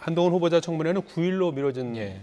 한동훈 후보자 청문회는 9일로 미뤄진 예.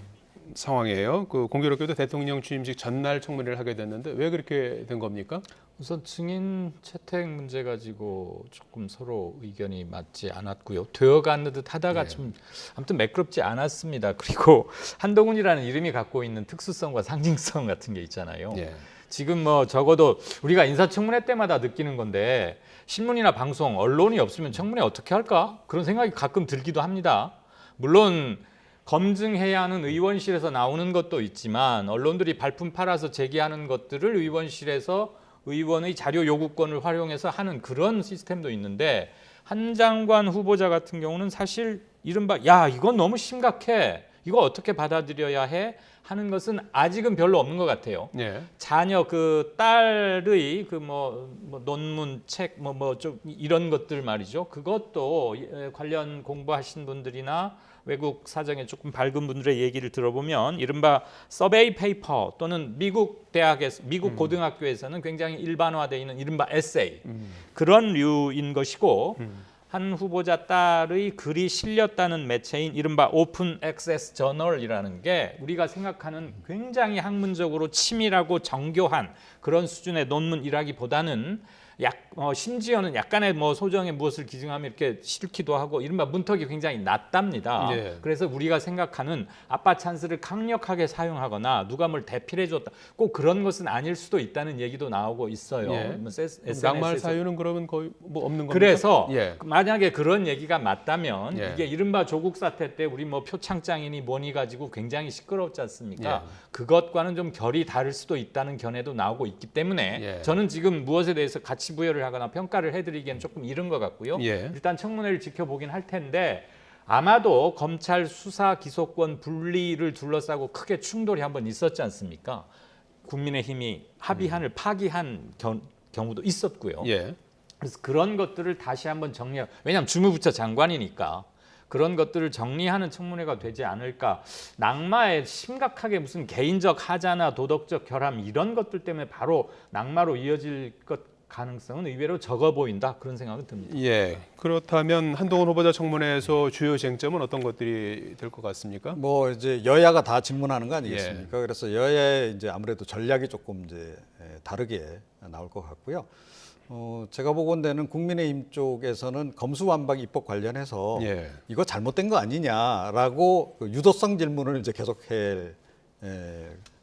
상황이에요. 그 공교롭게도 대통령 취임식 전날 청문회를 하게 됐는데 왜 그렇게 된 겁니까? 우선 증인 채택 문제 가지고 조금 서로 의견이 맞지 않았고요. 되어가는 듯 하다가 좀 아무튼 매끄럽지 않았습니다. 그리고 한동훈이라는 이름이 갖고 있는 특수성과 상징성 같은 게 있잖아요. 예. 지금 뭐 적어도 우리가 인사청문회 때마다 느끼는 건데 신문이나 방송, 언론이 없으면 청문회 어떻게 할까? 그런 생각이 가끔 들기도 합니다. 물론 검증해야 하는 의원실에서 나오는 것도 있지만 언론들이 발품 팔아서 제기하는 것들을 의원실에서 의원의 자료 요구권을 활용해서 하는 그런 시스템도 있는데 한 장관 후보자 같은 경우는 사실 이른바 야 이건 너무 심각해 이거 어떻게 받아들여야 해 하는 것은 아직은 별로 없는 것 같아요. 예. 자녀 그 딸의 그 논문 책 좀 이런 것들 말이죠. 그것도 관련 공부하신 분들이나 외국 사정에 조금 밝은 분들의 얘기를 들어보면 이른바 서베이 페이퍼 또는 미국 대학에서 미국 고등학교에서는 굉장히 일반화되어 있는 이른바 에세이 그런 류인 것이고 한 후보자 딸의 글이 실렸다는 매체인 이른바 오픈 액세스 저널이라는 게 우리가 생각하는 굉장히 학문적으로 치밀하고 정교한 그런 수준의 논문이라기보다는 심지어는 약간의 소정의 무엇을 기증하면 이렇게 싫기도 하고 이른바 문턱이 굉장히 낮답니다. 예. 그래서 우리가 생각하는 아빠 찬스를 강력하게 사용하거나 누가 뭘 대필해 줬다 꼭 그런 것은 아닐 수도 있다는 얘기도 나오고 있어요. 예. SNS에서. 낙말 사유는 그러면 거의 없는 겁니까? 그래서 예. 만약에 그런 얘기가 맞다면 예. 이게 이른바 조국 사태 때 우리 표창장이니 뭐니 가지고 굉장히 시끄럽지 않습니까? 예. 그것과는 좀 결이 다를 수도 있다는 견해도 나오고 있기 때문에 예. 저는 지금 무엇에 대해서 가치 부여를 하거나 평가를 해드리기엔 조금 이른 것 같고요. 예. 일단 청문회를 지켜보긴 할 텐데 아마도 검찰 수사 기소권 분리를 둘러싸고 크게 충돌이 한번 있었지 않습니까? 국민의힘이 합의안을 파기한 경우도 있었고요. 예. 그래서 그런 것들을 다시 한번 정리하고 왜냐하면 주무부처 장관이니까 그런 것들을 정리하는 청문회가 되지 않을까. 낙마에 심각하게 무슨 개인적 하자나 도덕적 결함 이런 것들 때문에 바로 낙마로 이어질 것 가능성은 의외로 적어 보인다. 그런 생각은 듭니다. 예. 그렇다면 한동훈 후보자 청문회에서 주요 쟁점은 어떤 것들이 될 것 같습니까? 뭐 이제 여야가 다 질문하는 거 아니겠습니까? 그래서 여야의 이제 아무래도 전략이 조금 이제 다르게 나올 것 같고요. 제가 보건대는 국민의힘 쪽에서는 검수완박 입법 관련해서 예. 이거 잘못된 거 아니냐라고 그 유도성 질문을 이제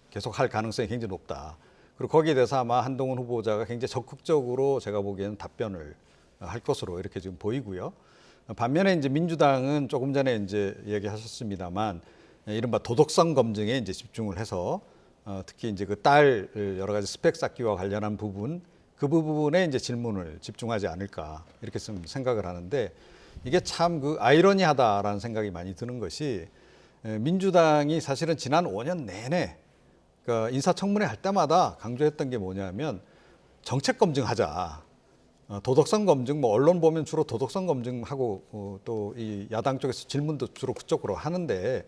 계속할 가능성이 굉장히 높다. 그리고 거기에 대해서 아마 한동훈 후보자가 굉장히 적극적으로 제가 보기에는 답변을 할 것으로 이렇게 지금 보이고요. 반면에 이제 민주당은 조금 전에 이제 얘기하셨습니다만 이른바 도덕성 검증에 이제 집중을 해서 특히 이제 그 딸 여러 가지 스펙 쌓기와 관련한 부분 그 부분에 이제 질문을 집중하지 않을까 이렇게 좀 생각을 하는데 이게 참 그 아이러니하다라는 생각이 많이 드는 것이 민주당이 사실은 지난 5년 내내 그러니까 인사청문회 할 때마다 강조했던 게 뭐냐면 정책 검증하자. 도덕성 검증, 언론 보면 주로 도덕성 검증하고 또 이 야당 쪽에서 질문도 주로 그쪽으로 하는데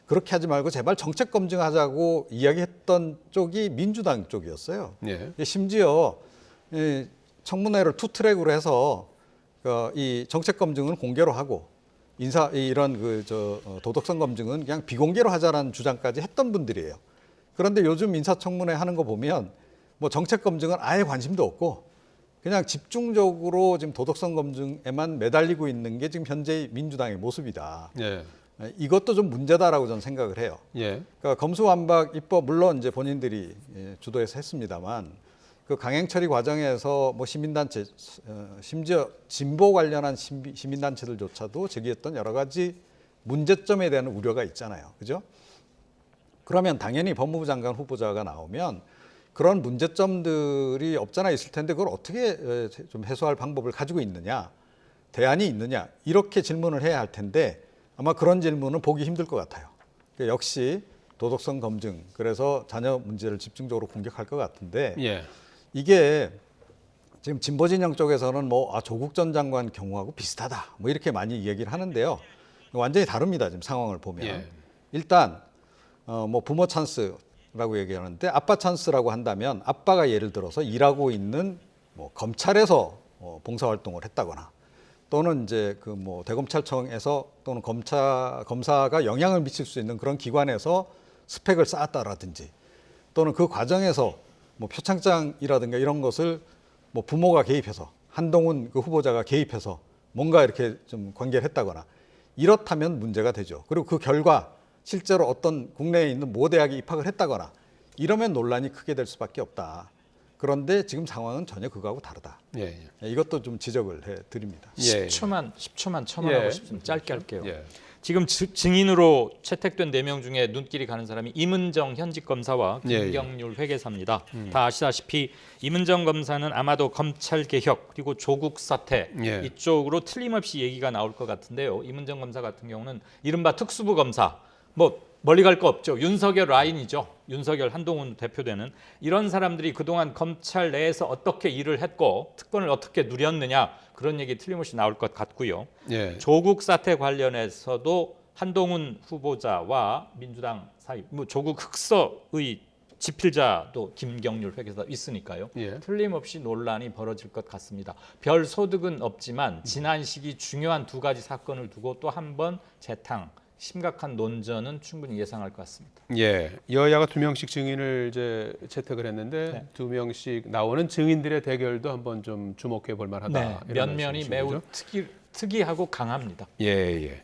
그렇게 하지 말고 제발 정책 검증하자고 이야기했던 쪽이 민주당 쪽이었어요. 예. 심지어 이 청문회를 투트랙으로 해서 이 정책 검증은 공개로 하고 이런 도덕성 검증은 그냥 비공개로 하자라는 주장까지 했던 분들이에요. 그런데 요즘 인사청문회 하는 거 보면 뭐 정책 검증은 아예 관심도 없고 그냥 집중적으로 지금 도덕성 검증에만 매달리고 있는 게 지금 현재 민주당의 모습이다. 예. 이것도 좀 문제다라고 저는 생각을 해요. 예. 그러니까 검수완박 입법 물론 이제 본인들이 주도해서 했습니다만 그 강행 처리 과정에서 뭐 시민단체 심지어 진보 관련한 시민단체들조차도 제기했던 여러 가지 문제점에 대한 우려가 있잖아요. 그죠? 그러면 당연히 법무부 장관 후보자가 나오면 그런 문제점들이 없잖아 있을 텐데 그걸 어떻게 좀 해소할 방법을 가지고 있느냐, 대안이 있느냐 이렇게 질문을 해야 할 텐데 아마 그런 질문은 보기 힘들 것 같아요. 역시 도덕성 검증 그래서 자녀 문제를 집중적으로 공격할 것 같은데 예. 이게 지금 진보 진영 쪽에서는 조국 전 장관 경우하고 비슷하다 뭐 이렇게 많이 얘기를 하는데요. 완전히 다릅니다. 지금 상황을 보면 예. 일단 부모 찬스라고 얘기하는데 아빠 찬스라고 한다면 아빠가 예를 들어서 일하고 있는 검찰에서 봉사활동을 했다거나 또는 이제 그 뭐 대검찰청에서 또는 검사가 영향을 미칠 수 있는 그런 기관에서 스펙을 쌓았다라든지 또는 그 과정에서 뭐 표창장이라든가 이런 것을 뭐 부모가 개입해서 한동훈 그 후보자가 개입해서 뭔가 이렇게 좀 관계를 했다거나 이렇다면 문제가 되죠. 그리고 그 결과 실제로 어떤 국내에 있는 모 대학에 입학을 했다거나 이러면 논란이 크게 될 수밖에 없다. 그런데 지금 상황은 전혀 그거하고 다르다. 예, 예. 이것도 좀 지적을 해드립니다. 예. 10초만 첨언하고 예. 싶습니다. 짧게 할게요. 예. 지금 증인으로 채택된 4명 중에 눈길이 가는 사람이 임은정 현직 검사와 예, 김경률 회계사입니다. 다 아시다시피 임은정 검사는 아마도 검찰 개혁 그리고 조국 사태 예. 이쪽으로 틀림없이 얘기가 나올 것 같은데요. 임은정 검사 같은 경우는 이른바 특수부 검사 뭐 멀리 갈 거 없죠. 윤석열 라인이죠. 윤석열 한동훈 대표되는 이런 사람들이 그동안 검찰 내에서 어떻게 일을 했고 특권을 어떻게 누렸느냐 그런 얘기 틀림없이 나올 것 같고요. 예. 조국 사태 관련해서도 한동훈 후보자와 민주당 사이 뭐 조국 흑서의 지필자도 김경률 회계사 있으니까요. 예. 틀림없이 논란이 벌어질 것 같습니다. 별 소득은 없지만 지난 시기 중요한 2가지 사건을 두고 또 한 번 재탕 심각한 논전은 충분히 예상할 것 같습니다. 예, 여야가 2명씩 증인을 이제 채택을 했는데 네. 2명씩 나오는 증인들의 대결도 한번 좀 주목해 볼 만하다. 네, 이런 면면이 말씀이신 매우 거죠? 특이하고 강합니다. 예, 예.